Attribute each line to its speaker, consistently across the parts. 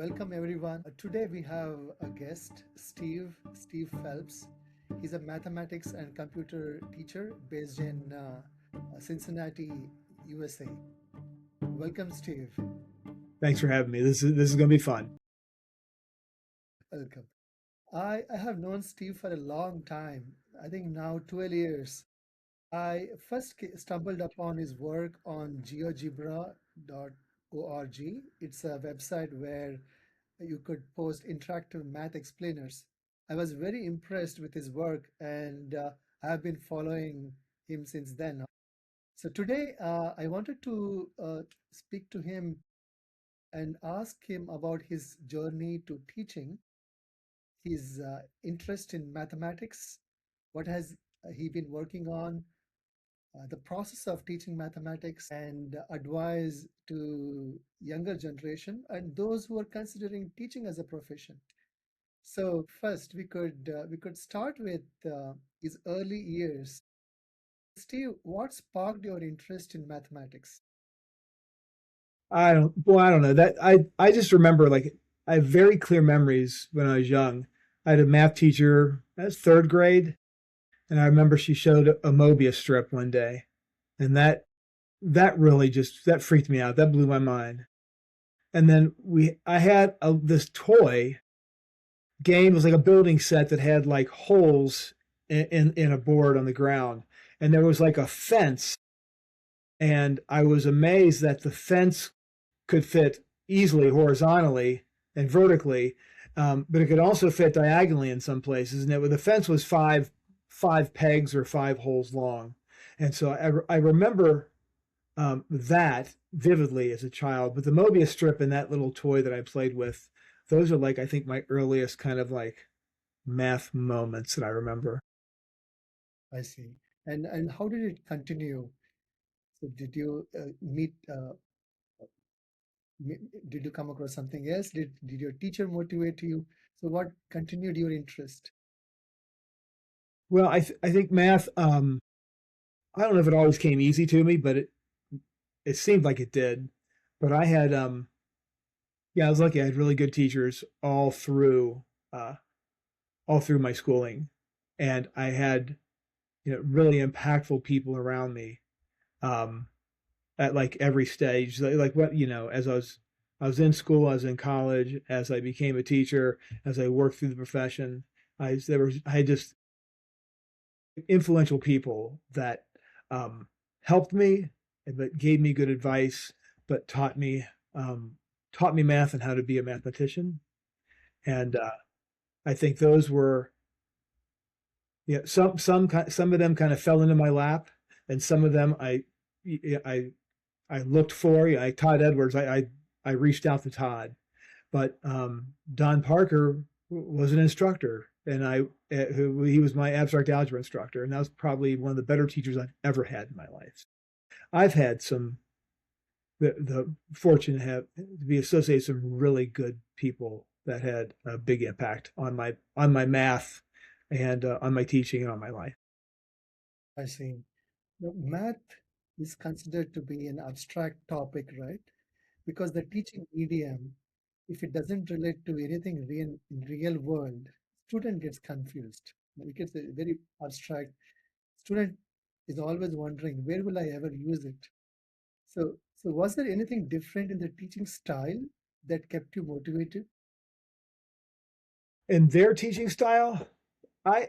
Speaker 1: welcome everyone. Today we have a guest, Steve Phelps. He's a mathematics and computer teacher based in Cincinnati, USA. Welcome, Steve.
Speaker 2: Thanks for having me. This is going to be fun.
Speaker 1: Welcome. I have known Steve for a long time. I think now 12 years. I first stumbled upon his work on GeoGebra.org. It's a website where you could post interactive math explainers. I was very impressed with his work and I have been following him since then. So today I wanted to speak to him and ask him about his journey to teaching, his interest in mathematics, what has he been working on, the process of teaching mathematics, and advice to younger generation and those who are considering teaching as a profession. So first, we could start with his early years. Steve, what sparked your interest in mathematics?
Speaker 2: I don't know that I just remember like I have very clear memories when I was young. I had a math teacher, that's third grade, and I remember she showed a Mobius strip one day, and that really just that freaked me out. That blew my mind. And then I had this toy game. It was like a building set that had like holes in a board on the ground, and there was like a fence, and I was amazed that the fence could fit easily horizontally and vertically, but it could also fit diagonally in some places. And the fence was five pegs or five holes long, and so I remember that vividly as a child. But the Mobius strip and that little toy that I played with, those are like I think my earliest kind of like math moments that I remember.
Speaker 1: I see. And how did it continue? So did you did you come across something else? Did your teacher motivate you? So what continued your interest?
Speaker 2: Well, I think math. I don't know if it always came easy to me, but it seemed like it did. But I had yeah, I was lucky. I had really good teachers uh, all through my schooling, and I had really impactful people around me um, at like every stage. Like what as I was in school, I was in college, as I became a teacher, as I worked through the profession. I had just influential people that helped me, but gave me good advice, but um, taught me math and how to be a mathematician. And I think those were some of them kind of fell into my lap, and some of them I I looked for. Todd Edwards. I reached out to Todd, but Don Parker was an instructor, and he was my abstract algebra instructor, and that was probably one of the better teachers I've ever had in my life. I've had the fortune to be associated with some really good people that had a big impact on my math and on my teaching and on my life.
Speaker 1: I see. Now, math is considered to be an abstract topic, right? Because the teaching medium, if it doesn't relate to anything real in real world, student gets confused. It gets very abstract. Student is always wondering, where will I ever use it? So was there anything different in the teaching style that kept you motivated?
Speaker 2: And their teaching style, I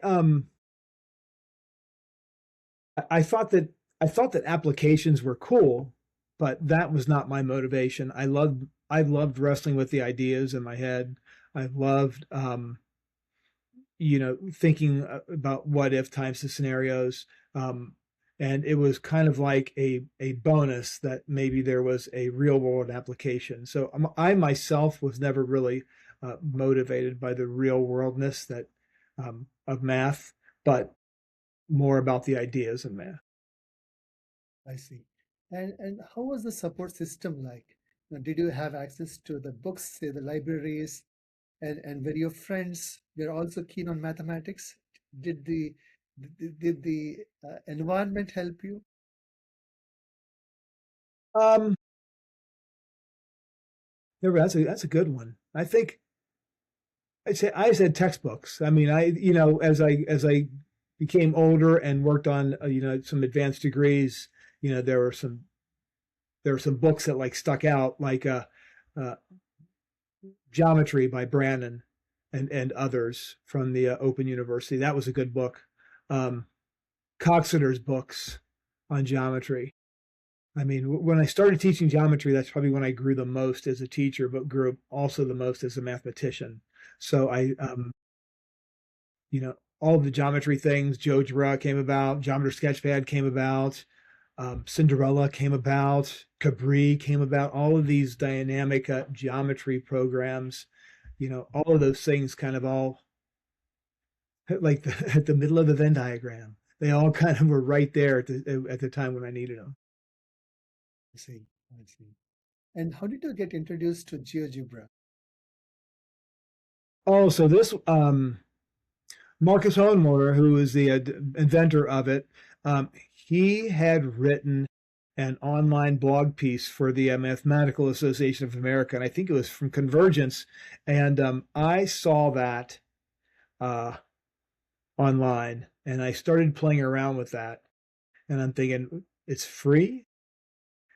Speaker 2: I thought that I thought that applications were cool, but that was not my motivation. I loved wrestling with the ideas in my head. I loved thinking about what if types of scenarios. And it was kind of like a bonus that maybe there was a real world application. So I myself was never really motivated by the real worldness of math, but more about the ideas of math.
Speaker 1: I see. And how was the support system like? Did you have access to the books, say the libraries, and were your friends were also keen on mathematics? Did the environment help you?
Speaker 2: Um, that's a good one. I think I said textbooks. I mean, as I became older and worked on some advanced degrees, you know, there were some books that like stuck out, like uh, Geometry by Brannon and others from the Open University. That was a good book. Um, Coxeter's books on geometry. I mean, when I started teaching geometry, that's probably when I grew the most as a teacher, but grew also the most as a mathematician. So all the geometry things, GeoGebra came about, Geometry Sketchpad came about, Cinderella came about, Cabri came about, all of these dynamic geometry programs, all of those things kind of all like at the middle of the Venn diagram. They all kind of were right there at the time when I needed them.
Speaker 1: I see. I see. And how did you get introduced to GeoGebra?
Speaker 2: Oh, so this Marcus Hohenmoyer, who is the inventor of it, he had written an online blog piece for the Mathematical Association of America, and I think it was from Convergence. And I saw that uh, online, and I started playing around with that. And I'm thinking, it's free.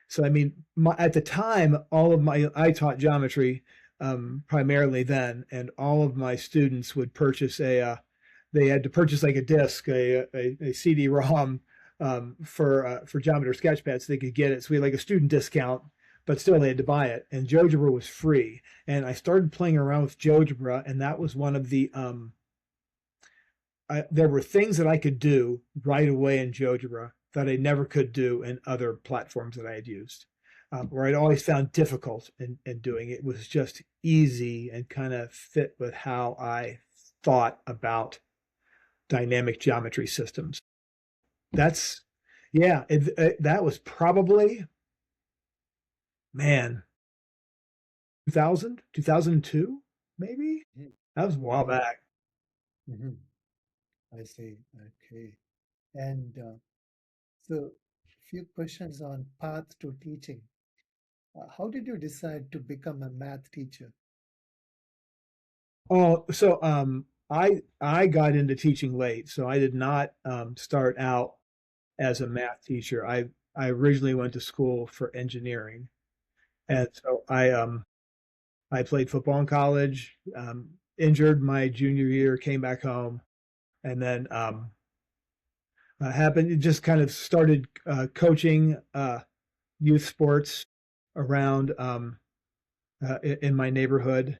Speaker 2: So I mean, at the time, I taught geometry primarily then, and all of my students would purchase they had to purchase like a disc, a CD-ROM for Geometry Sketchpad so they could get it. So we had like a student discount, but still they had to buy it. And GeoGebra was free, and I started playing around with GeoGebra, and that was one of the there were things that I could do right away in GeoGebra that I never could do in other platforms that I had used, where I'd always found difficult in doing it. It was just easy and kind of fit with how I thought about dynamic geometry systems. That's, yeah, that was probably, man, 2000, 2002, maybe?
Speaker 1: Mhm.
Speaker 2: That was a while
Speaker 1: Okay.
Speaker 2: back.
Speaker 1: Mhm. I see. Okay. And so, few questions on path to teaching. How did you decide to become a math teacher?
Speaker 2: Oh, so I got into teaching late, so I did not start out as a math teacher. I originally went to school for engineering, and so I played football in college, injured my junior year, came back home, and then happened it just kind of started coaching youth sports around in my neighborhood,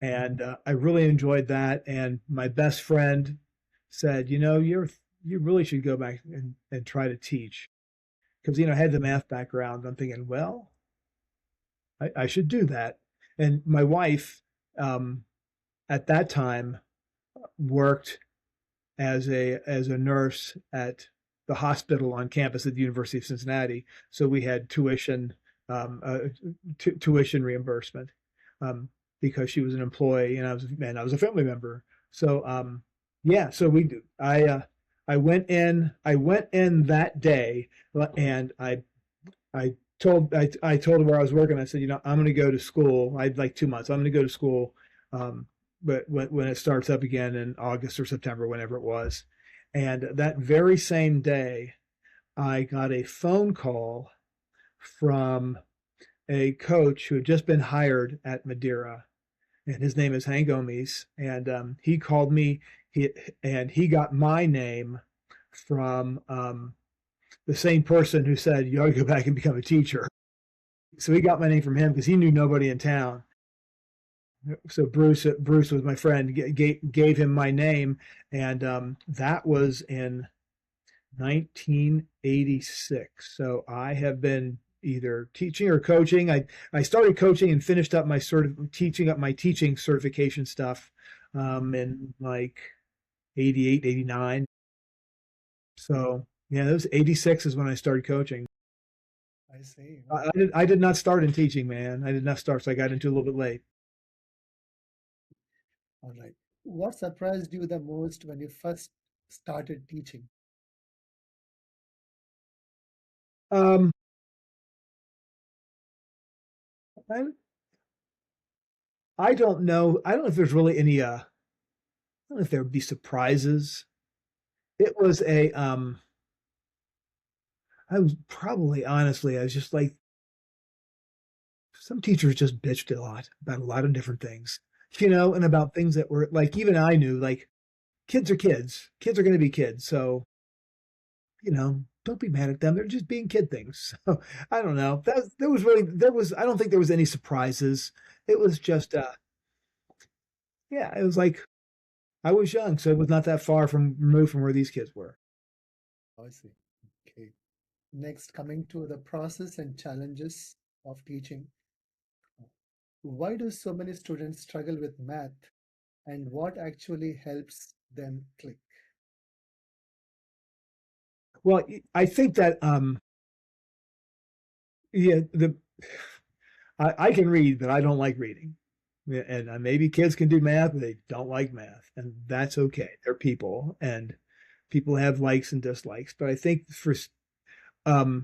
Speaker 2: and I really enjoyed that. And my best friend said, you really should go back and try to teach because I had the math background. I'm thinking, well, I should do that. And my wife um, at that time worked as a nurse at the hospital on campus at the University of Cincinnati. So we had tuition reimbursement um, because she was an employee and I was a family member. So yeah, so I went in that day and I told her where I was working. I said, I'm going to go to school. I had like 2 months. I'm going to go to school, but when it starts up again in August or September, whenever it was. And that very same day, I got a phone call from a coach who had just been hired at Madeira, and his name is Hank Gomes. And he called me, and he got my name from the same person who said you ought to go back and become a teacher. So he got my name from him because he knew nobody in town. So Bruce was my friend, gave him my name, and that was in 1986. So I have been either teaching or coaching. I started coaching and finished up my teaching certification stuff in like 88, 89. So yeah, that was 86 is when I started coaching.
Speaker 1: I see.
Speaker 2: I did not start in teaching, man. I did not start, so I got into a little bit late.
Speaker 1: All right. What surprised you the most when you first started teaching?
Speaker 2: Um, I, I don't know. I don't know if there's really any. I don't know if there would be surprises. It was a. I was probably honestly. I was just like some teachers just bitched a lot about a lot of different things, and about things that were like even I knew like kids are kids. Kids are going to be kids. So don't be mad at them. They're just being kid things. So I don't know. There was really there was. I don't think there was any surprises. It was just yeah. It was like I was young, so it was not that far from removed from where these kids were.
Speaker 1: I see. Okay. Next, coming to the process and challenges of teaching. Why do so many students struggle with math and what actually helps them click?
Speaker 2: Well, I think that yeah, I can read, but I don't like reading. Yeah, and maybe kids can do math, but they don't like math, and that's okay. They're people, and people have likes and dislikes. But I think um,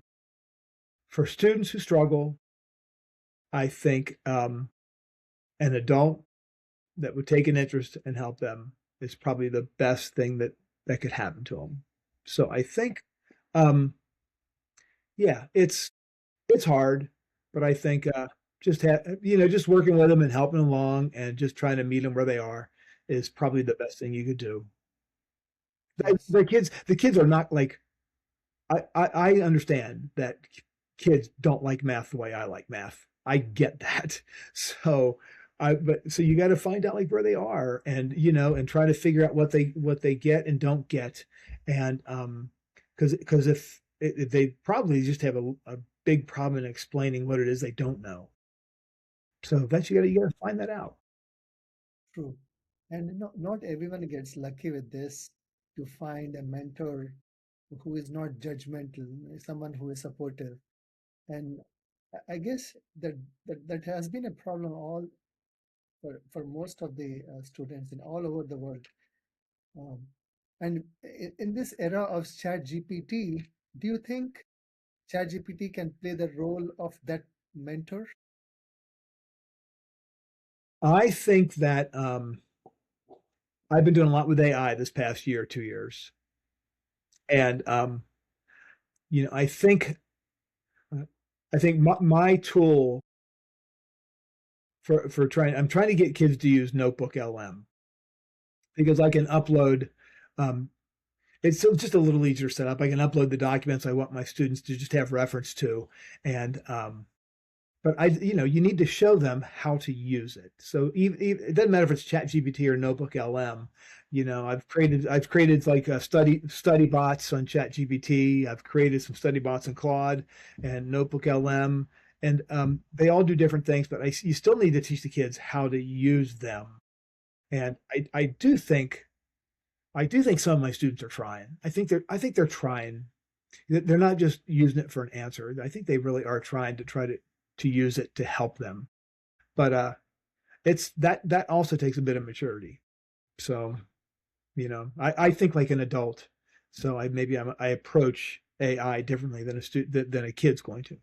Speaker 2: for students who struggle, I think an adult that would take an interest and help them is probably the best thing that could happen to them. So I think, um, yeah, it's hard, but I think just working with them and helping along and just trying to meet them where they are is probably the best thing you could do.
Speaker 1: Yes,
Speaker 2: The kids are not like I understand that kids don't like math the way I like math. I get that. So so you got to find out like where they are and and try to figure out what they get and don't get. And because if they probably just have a big problem in explaining what it is they don't know. So that's you gotta find that out.
Speaker 1: true. And not everyone gets lucky with this to find a mentor who is not judgmental, someone who is supportive. And I guess that has been a problem all for most of the students in all over the world. Um, and in this era of ChatGPT, do you think ChatGPT can play the role of that mentor?
Speaker 2: I think that I've been doing a lot with AI this past year, 2 years, and I think my tool for trying I'm trying to get kids to use Notebook LM because I can upload um, it's so just a little easier setup. I can upload the documents I want my students to just have reference to, and but you need to show them how to use it. So even it doesn't matter if it's ChatGPT or Notebook LM. I've created like study bots on ChatGPT. I've created some study bots in Claude and Notebook LM, and they all do different things. But you still need to teach the kids how to use them. And I do think some of my students are trying. I think they're trying. They're not just using it for an answer. I think they really are trying to use it to help them. But it's that also takes a bit of maturity. So I think like an adult. So I approach AI differently than a kid's going to.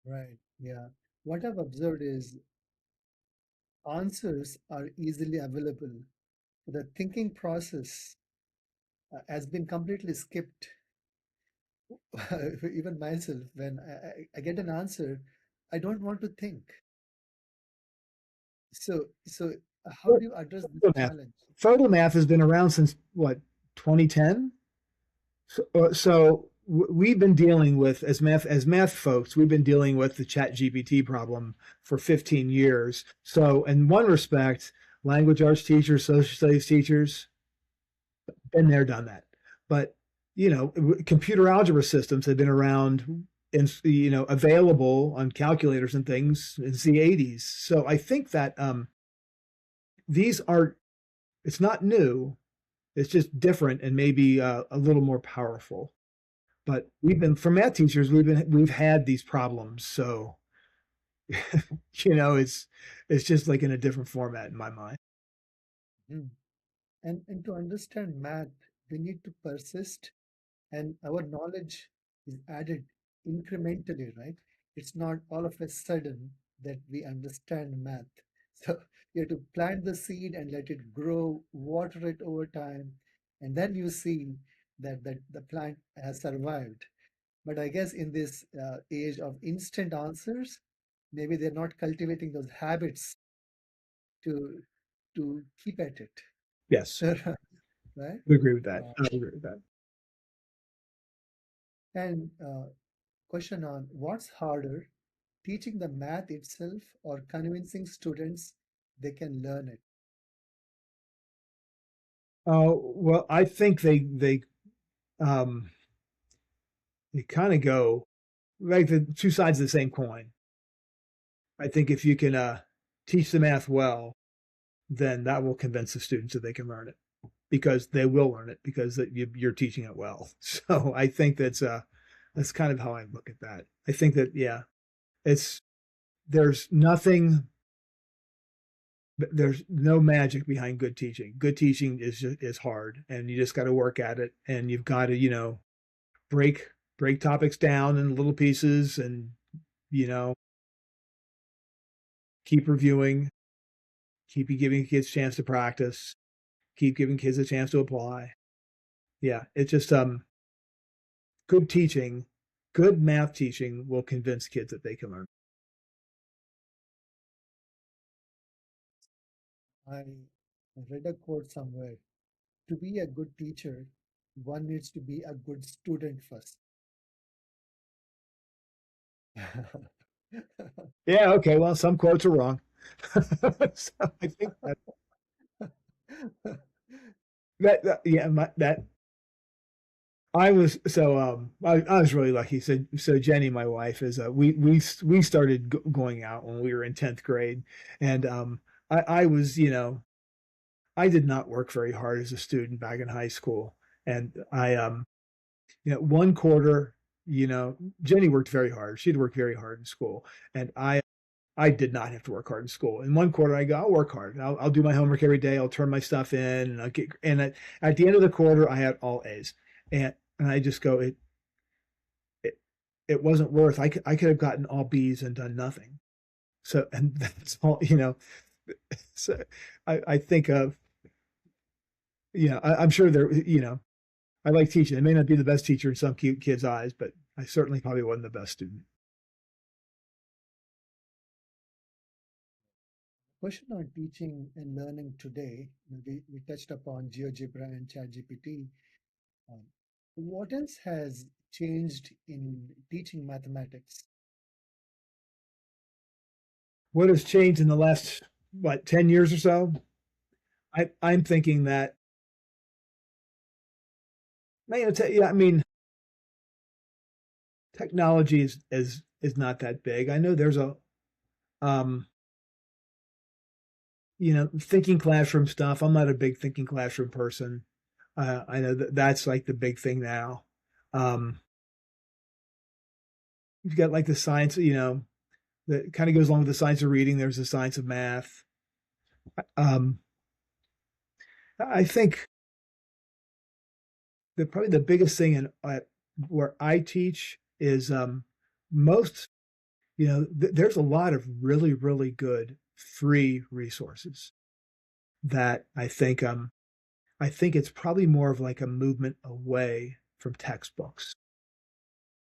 Speaker 1: Right. Yeah. What I've observed is answers are easily available. The thinking process has been completely skipped. Even myself, when I get an answer, I don't want to think. So how do you address this
Speaker 2: Photo math.
Speaker 1: challenge?
Speaker 2: Photo math has been around since what 2010. So we've been dealing with as math folks, we've been dealing with the Chat GPT problem for 15 years. So in one respect, language arts teachers, social studies teachers, been there, done that. But computer algebra systems have been around and available on calculators and things since the 80s. So I think that these are it's not new. It's just different and maybe a little more powerful. But for math teachers, we've had these problems. So it's just like in a different format in my mind.
Speaker 1: Mm. And to understand math, we need to persist, and our knowledge is added incrementally, right? It's not all of a sudden that we understand math. So you have to plant the seed and let it grow, water it over time, and then you see that the plant has survived. But I guess in this age of instant answers, maybe they're not cultivating those habits to keep at it.
Speaker 2: Yes,
Speaker 1: So, right?
Speaker 2: I agree with that.
Speaker 1: Uh,
Speaker 2: I agree with that.
Speaker 1: and question on what's harder, teaching the math itself or convincing students they can learn it?
Speaker 2: Well, I think um, they kind of go like the two sides of the same coin. I think if you can teach the math well, then that will convince the students that they can learn it because they will learn it because you're teaching it well. So I think that's kind of how I look at that. I think that yeah, it's there's nothing there's no magic behind good teaching. Good teaching is hard, and you just got to work at it, and you've got to break break topics down in little pieces, and you know keep reviewing, keep giving kids a chance to practice, keep giving kids a chance to apply. Yeah, it's just good teaching, good math teaching will convince kids that they can learn.
Speaker 1: I read a quote somewhere. To be a good teacher, one needs to be a good student first.
Speaker 2: Yeah, okay. Well, some quotes are wrong. So I think that yeah, that I was so I was really lucky. So Jenny, my wife, is we started going out when we were in 10th grade, and I was I did not work very hard as a student back in high school, and I one quarter Jenny worked very hard. She'd worked very hard in school, and I did not have to work hard in school. In one quarter, I go, I'll work hard. I'll do my homework every day. I'll turn my stuff in, and at the end of the quarter, I had all A's, and I just go, it it wasn't worth. I could have gotten all B's and done nothing. So, and that's all. So, I think of I'm sure I like teaching. I may not be the best teacher in some kids' eyes, but I certainly probably wasn't the best student.
Speaker 1: Question on teaching and learning today. We touched upon GeoGebra and ChatGPT. Um, what else has changed in teaching mathematics?
Speaker 2: What has changed in the last 10 years or so? I'm thinking that yeah, I mean, technology is not that big. I know there's a um, thinking classroom stuff. I'm not a big thinking classroom person. I know that's like the big thing now. Um, you've got like the science, that kind of goes along with the science of reading. There's the science of math. Um, I think that probably the biggest thing in where I teach is most there's a lot of really, really good free resources that I think it's probably more of like a movement away from textbooks.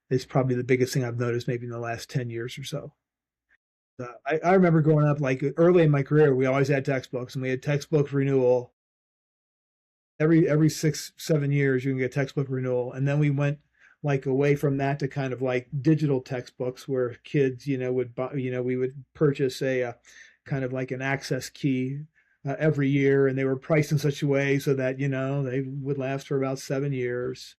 Speaker 2: Is probably the biggest thing I've noticed maybe in the last 10 years or so. I remember growing up, like early in my career, we always had textbooks and we had textbook renewal. Every 6, 7 years, you can get textbook renewal. And then we went like away from that to kind of like digital textbooks where kids, would buy, we would purchase a kind of like an access key every year, and they were priced in such a way so that they would last for about 7 years.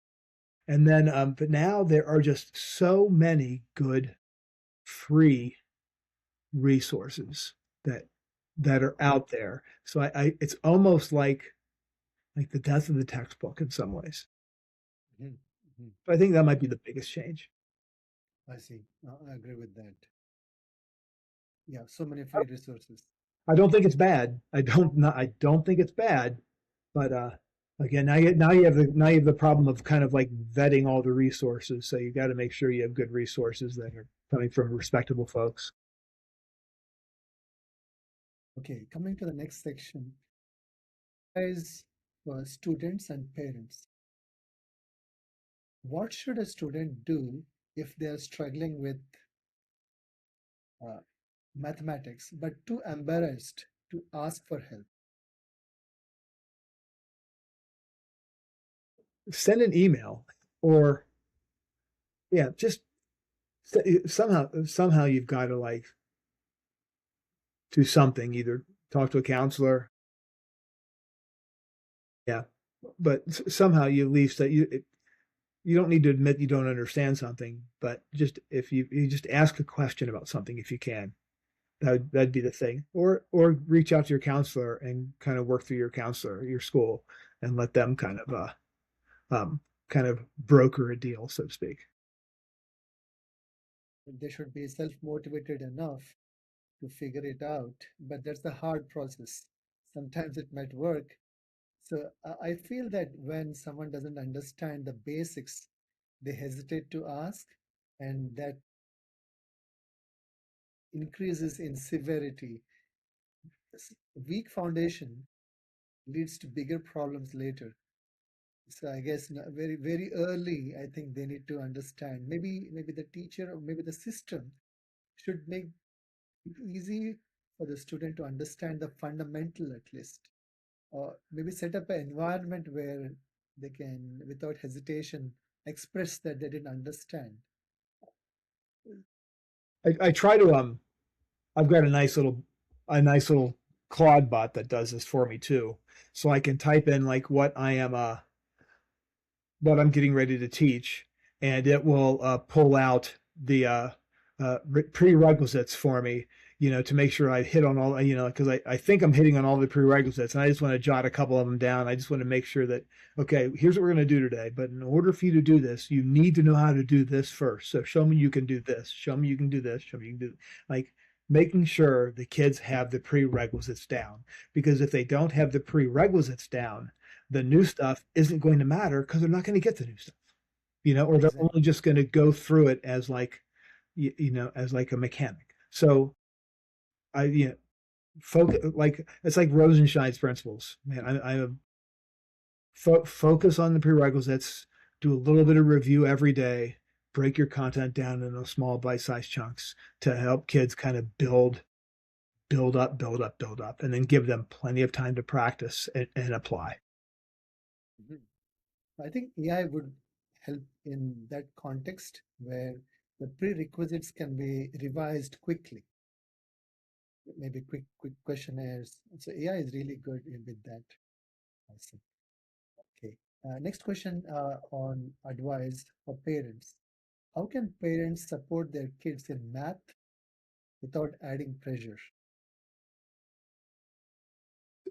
Speaker 2: And then, but now there are just so many good free resources that are out there. So it's almost like the death of the textbook in some ways.
Speaker 1: Mhm, mhm.
Speaker 2: But I think that might be the biggest change.
Speaker 1: I see. I agree with that. Yeah, so many free resources.
Speaker 2: I don't think it's bad. I don't think it's bad. But again, now you have the problem of kind of like vetting all the resources. So you got to make sure you have good resources that are coming from respectable folks.
Speaker 1: Okay, coming to the next section, is for students and parents. What should a student do if they are struggling with uh, mathematics but too embarrassed to ask for help?
Speaker 2: Send an email, or yeah, just somehow you've got to like do something, either talk to a counselor, yeah, but somehow you at least that you don't need to admit you don't understand something, but just if you just ask a question about something if you can, that'd be the thing. Or reach out to your counselor and kind of work through your counselor, your school, and let them um kind of broker a deal, so to speak.
Speaker 1: They should be self-motivated enough to figure it out, but that's the hard process. Sometimes it might work. So I feel that when someone doesn't understand the basics, they hesitate to ask, and that increases in severity. Weak foundation leads to bigger problems later. So I guess very very early, I think they need to understand. Maybe the teacher or maybe the system should make it easy for the student to understand the fundamental at least, or maybe set up an environment where they can, without hesitation, express that they didn't understand.
Speaker 2: I try to I've got a nice little Claude bot that does this for me too. So I can type in like what I'm getting ready to teach, and it will pull out the prerequisites for me, to make sure I hit on all, because I think I'm hitting on all the prerequisites, and I just want to jot a couple of them down. I just want to make sure that, okay, here's what we're going to do today. But in order for you to do this, you need to know how to do this first. So show me you can do this. Show me you can do this. Show me you can do, like, making sure the kids have the prerequisites down. Because if they don't have the prerequisites down, the new stuff isn't going to matter because they're not going to get the new stuff, or they're
Speaker 1: Exactly.
Speaker 2: only just going to go through it as like, as like a mechanic. So I, focus, like, it's like Rosenshine's principles, man. I focus on the prerequisites, do a little bit of review every day, break your content down into small bite-sized chunks to help kids kind of build up, and then give them plenty of time to practice and apply.
Speaker 1: Mhm. I think AI would help in that context where the prerequisites can be revised quickly, maybe quick questionnaires. So AI is really good with that. I see. Okay. Next question on advice for parents. How can parents support their kids in math without adding pressure?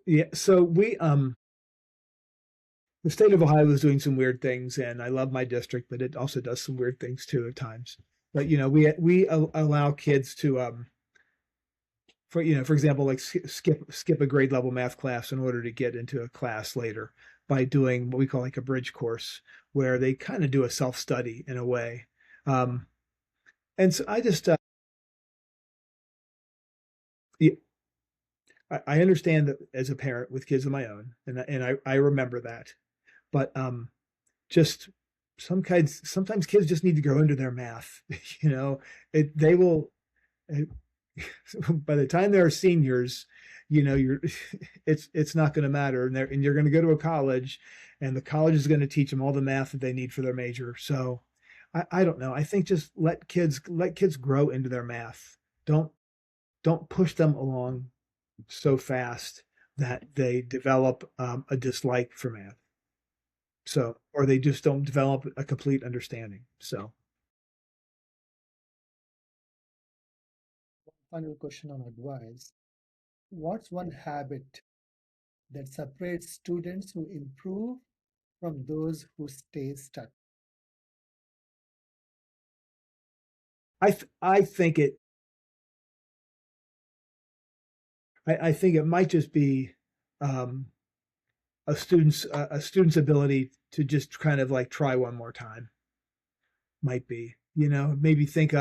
Speaker 2: Yeah, so the state of Ohio is doing some weird things, and I love my district, but it also does some weird things too at times. But we allow kids to for example, like skip a grade level math class in order to get into a class later by doing what we call like a bridge course, where they kind of do a self study in a way. Um, and so yeah, I understand that as a parent with kids of my own, and I remember that, but just sometimes kids just need to go into their math. you know they will by the time they're seniors, you're it's not going to matter, and you're going to go to a college, and the college is going to teach them all the math that they need for their major. So I don't know, I think just let kids grow into their math. Don't push them along so fast that they develop a dislike for math, so, or they just don't develop a complete understanding. So
Speaker 1: Final question on advice. What's one habit that separates students who improve from those who stay stuck?
Speaker 2: I think it might just be um, a student's ability to just kind of like try one more time. Might be, maybe think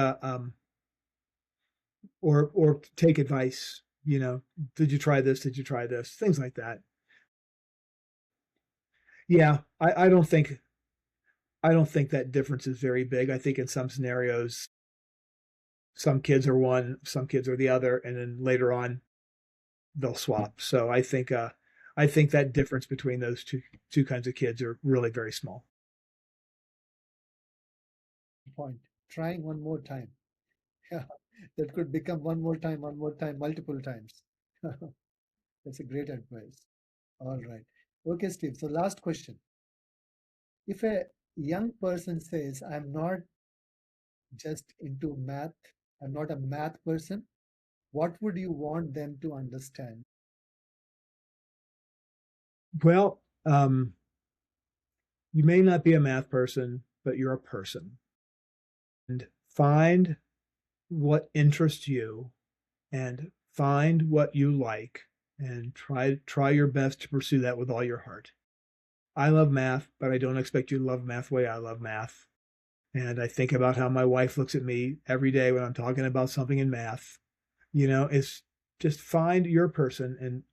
Speaker 2: or take advice, You know, did you try this? Did you try this? Things like that. Yeah, I don't think that difference is very big. I think in some scenarios, some kids are one, some kids are the other, and then later on they'll swap. So I think that difference between those two kinds of kids are really very small.
Speaker 1: Point. Trying one more time. Yeah, that could become one more time, multiple times. That's a great advice. All right. Okay, Steve. So last question. If a young person says, I'm not just into math, I'm not a math person, what would you want them to understand?
Speaker 2: Well, you may not be a math person, but you're a person. And find what interests you and find what you like and try your best to pursue that with all your heart. I love math, but I don't expect you to love math the way I love math. And I think about how my wife looks at me every day when I'm talking about something in math. You know, it's just find your person and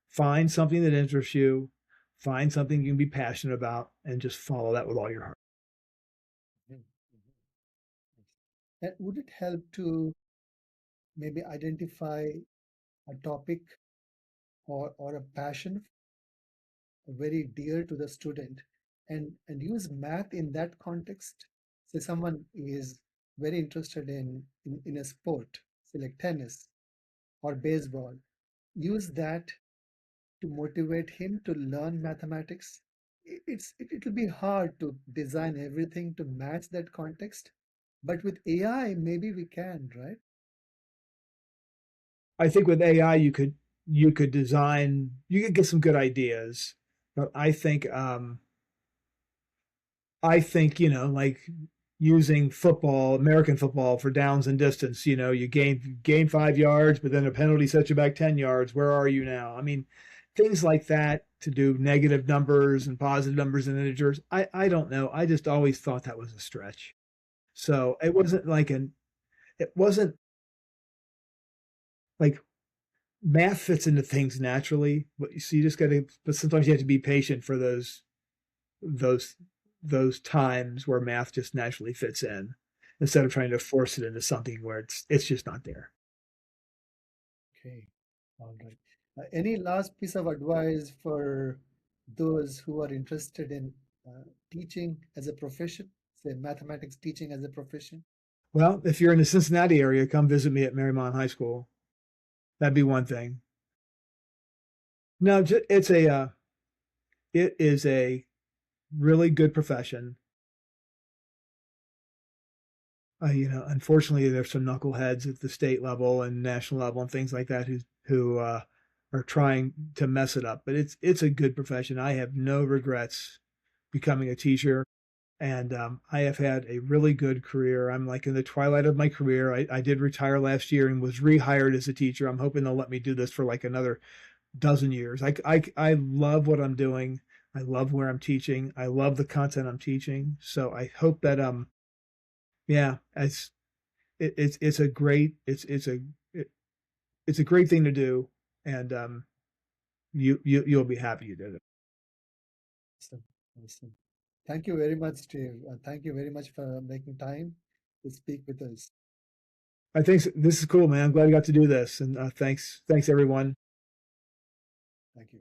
Speaker 2: find something that interests you, find something you can be passionate about, and just follow that with all your heart.
Speaker 1: Mhm, mhm. And would it help to maybe identify a topic or a passion very dear to the student and use math in that context? Say someone is very interested in a sport, say like tennis or baseball, use that to motivate him to learn mathematics. It'll be hard to design everything to match that context, but with AI, maybe we can, right?
Speaker 2: I think with AI you could design you could get some good ideas, but I think, you know, like using football, American football for downs and distance, you know, you gain 5 yards, but then a penalty sets you back 10 yards. Where are you now? I mean, things like that to do negative numbers and positive numbers and integers. I don't know. I just always thought that was a stretch. So it wasn't like math fits into things naturally, but so you just got to, but sometimes you have to be patient for those those times where math just naturally fits in instead of trying to force it into something where it's just not there.
Speaker 1: Okay, all right. Any last piece of advice for those who are interested in teaching as a profession, say mathematics teaching as a profession?
Speaker 2: Well, if you're in the Cincinnati area, come visit me at Marymount High School. That'd be one thing. No, it is a really good profession. You know, unfortunately, there's some knuckleheads at the state level and national level and things like that who are trying to mess it up. But it's a good profession. I have no regrets becoming a teacher, and I have had a really good career. I'm like in the twilight of my career. I did retire last year and was rehired as a teacher. I'm hoping they'll let me do this for like another dozen years. I love what I'm doing. I love where I'm teaching. I love the content I'm teaching. So I hope that yeah, it's a great it, it's a great thing to do, and you'll be happy you did it.
Speaker 1: Awesome, awesome. Thank you very much, Steve. Thank you very much for making time to speak with us.
Speaker 2: I think this is cool, man. I'm glad I got to do this, and thanks everyone.
Speaker 1: Thank you.